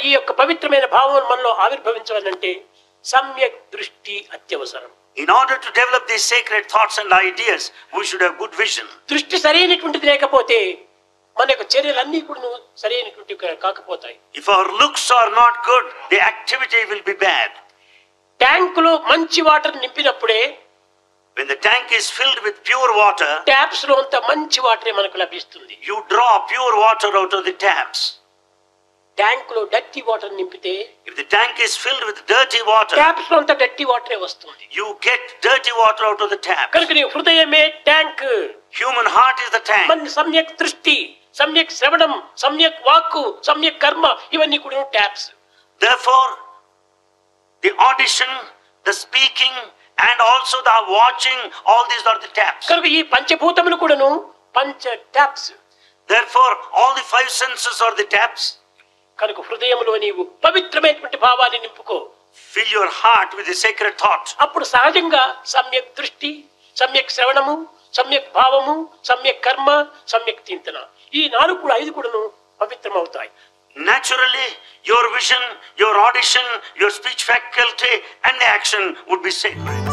ఈ యొక్క పవిత్రమైన భావం మనలో ఆవిర్భవించాలంటే సమ్యక్ దృష్టి అత్యవసరం. In order to develop these sacred thoughts and ideas, we should have good vision. దృష్టి సరైనటువంటిది లేకపోతే మన యొక్క చర్యలన్నీ కూడా సరైనటువంటివి కాకపోతాయి. If our looks are not good, the activity will be bad. ట్యాంకులో మంచి వాటర్ నింపినప్పుడే, when the tank is filled with pure water, taps లో అంత మంచి వాటరే మనకు లభిస్తుంది. you draw pure water out of the taps. ట్యాంకులో డర్టీ వాటర్ నింపితే, if the tank is filled with dirty water, taps లో అంత డర్టీ వాటరే వస్తుంది. you get dirty water out of the taps. కనుక నీ హృదయమే tank. Human heart is the tank. మన సమ్యక్ దృష్టి, సమ్యక్ శ్రవణం, సమ్యక్ వాక్కు, సమ్యక్ కర్మ ఇవన్నీ కూడా taps. Therefore, the audition, the speaking, and also the watching, all these are the taps. కనుక ఈ పంచభూతములు కూడాను పంచ taps. Therefore, all the five senses are the taps. కనుక హృదయంలో నీవు పవిత్రమైనటువంటి భావాన్ని నింపుకో. Fill your heart with the sacred thought. అప్పుడు సహజంగా సమ్యక్ దృష్టి, సమ్యక్ శ్రవణము, సమ్యక్ భావము, సమ్యక్ కర్మ, సమ్యక్ చింతన ఈ 4-5 కూడాను పవిత్రమవుతాయి. Naturally, your vision, your audition, your speech faculty, and the action would be sacred.